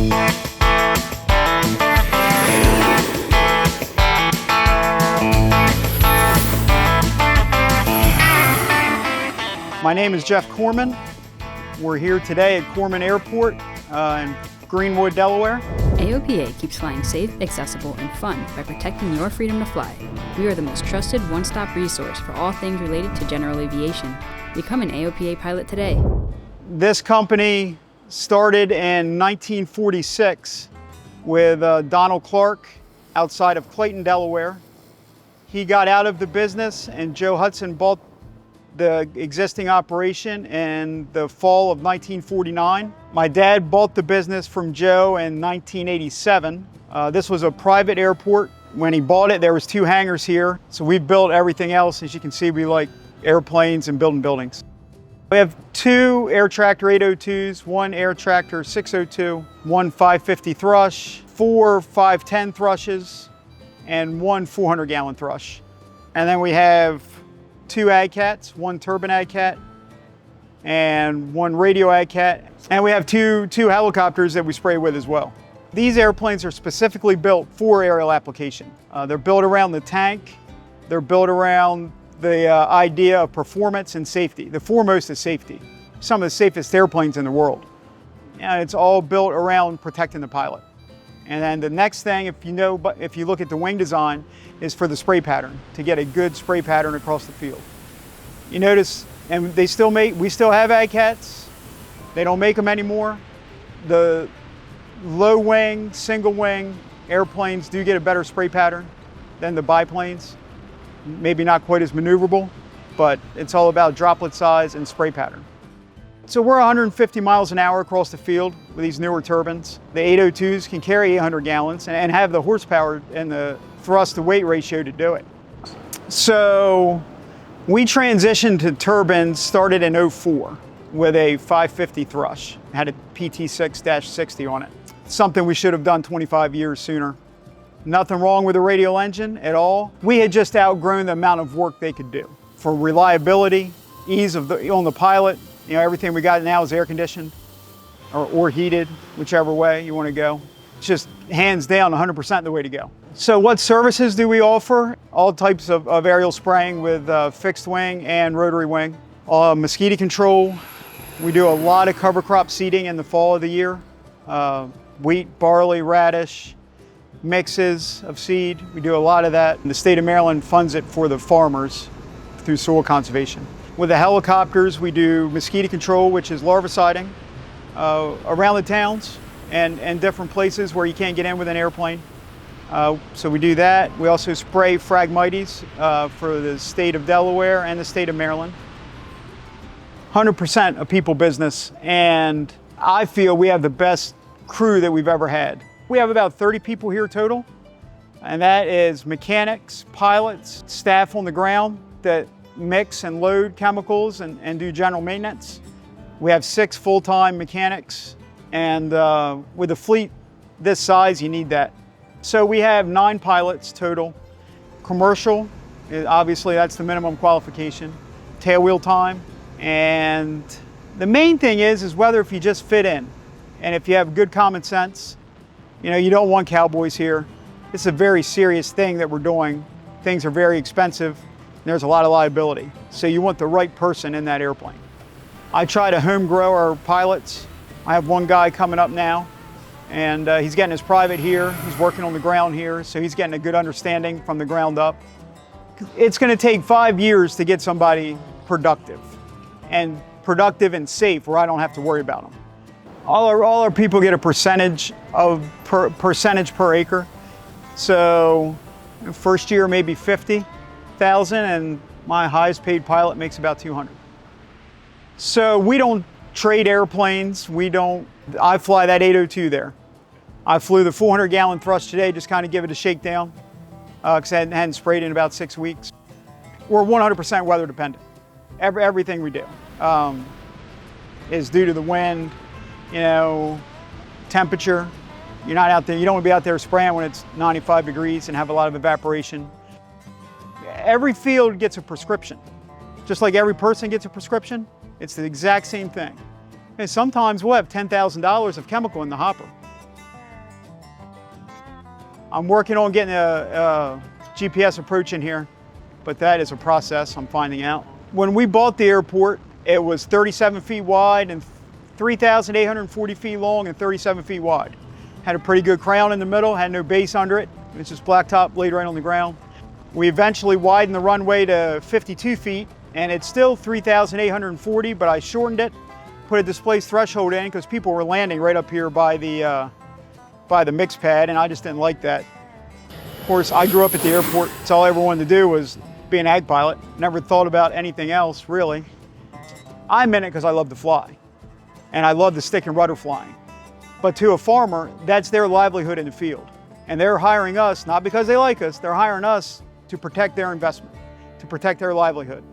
My name is Jeff Corman. We're here today at Corman Airport in Greenwood, Delaware. AOPA keeps flying safe, accessible, and fun by protecting your freedom to fly. We are the most trusted one-stop resource for all things related to general aviation. Become an AOPA pilot today. This company started in 1946 with Donald Clark outside of Clayton, Delaware. He got out of the business and Joe Hudson bought the existing operation in the fall of 1949. My dad bought the business from Joe in 1987. This was a private airport. When he bought it, there was 2 hangars here. So we built everything else. As you can see, we like airplanes and building buildings. We have 2 Air Tractor 802s, 1 Air Tractor 602, 1 550 Thrush, 4 510 Thrushes, and 1 400-gallon Thrush. And then we have 2 AgCats, 1 Turbine AgCat, and 1 radio AgCat. And we have two helicopters that we spray with as well. These airplanes are specifically built for aerial application. They're built around the tank. They're built around the idea of performance and safety. The foremost is safety. Some of the safest airplanes in the world. And it's all built around protecting the pilot. And then the next thing, if you look at the wing design, is for the spray pattern, to get a good spray pattern across the field. You notice, and we still have AgCats. They don't make them anymore. The low wing, single wing airplanes do get a better spray pattern than the biplanes. Maybe not quite as maneuverable, but it's all about droplet size and spray pattern. So we're 150 miles an hour across the field with these newer turbines. The 802s can carry 800 gallons and have the horsepower and the thrust to weight ratio to do it. So we transitioned to turbines, started in 04 with a 550 Thrush. It had a PT6-60 on it. Something we should have done 25 years sooner. Nothing wrong with the radial engine at all. We had just outgrown the amount of work they could do. For reliability, ease on the pilot, everything we got now is air conditioned or heated, whichever way you want to go. It's just hands down 100% the way to go. So what services do we offer? All types of aerial spraying with fixed wing and rotary wing. Mosquito control. We do a lot of cover crop seeding in the fall of the year. Wheat, barley, radish, mixes of seed. We do a lot of that. And the state of Maryland funds it for the farmers through soil conservation. With the helicopters, we do mosquito control, which is larviciding around the towns and different places where you can't get in with an airplane. So we do that. We also spray Phragmites for the state of Delaware and the state of Maryland. 100% a people business, and I feel we have the best crew that we've ever had. We have about 30 people here total, and that is mechanics, pilots, staff on the ground that mix and load chemicals and do general maintenance. We have 6 full-time mechanics, and with a fleet this size, you need that. So we have 9 pilots total. Commercial, obviously that's the minimum qualification. Tailwheel time, and the main thing is whether if you just fit in, and if you have good common sense. You don't want cowboys here. It's a very serious thing that we're doing. Things are very expensive. There's a lot of liability. So you want the right person in that airplane. I try to home grow our pilots. I have one guy coming up now, and he's getting his private here. He's working on the ground here, so he's getting a good understanding from the ground up. It's going to take 5 years to get somebody productive and safe where I don't have to worry about them. All our people get a percentage per acre. So first year maybe 50,000, and my highest paid pilot makes about 200. So we don't trade airplanes. I fly that 802 there. I flew the 400-gallon Thrush today, just kind of give it a shakedown because I hadn't sprayed in about 6 weeks. We're 100% weather dependent. Everything we do is due to the wind, temperature. You're not out there, you don't want to be out there spraying when it's 95 degrees and have a lot of evaporation. Every field gets a prescription. Just like every person gets a prescription, it's the exact same thing. And sometimes we'll have $10,000 of chemical in the hopper. I'm working on getting a GPS approach in here, but that is a process I'm finding out. When we bought the airport, it was 37 feet wide and 3,840 feet long and 37 feet wide. Had a pretty good crown in the middle, had no base under it. It's just blacktop laid right on the ground. We eventually widened the runway to 52 feet and it's still 3,840, but I shortened it, put a displaced threshold in because people were landing right up here by the mix pad, and I just didn't like that. Of course, I grew up at the airport, so all I ever wanted to do was be an ag pilot. Never thought about anything else, really. I'm in it because I love to fly, and I love the stick and rudder flying. But to a farmer, that's their livelihood in the field. And they're hiring us, not because they like us, they're hiring us to protect their investment, to protect their livelihood.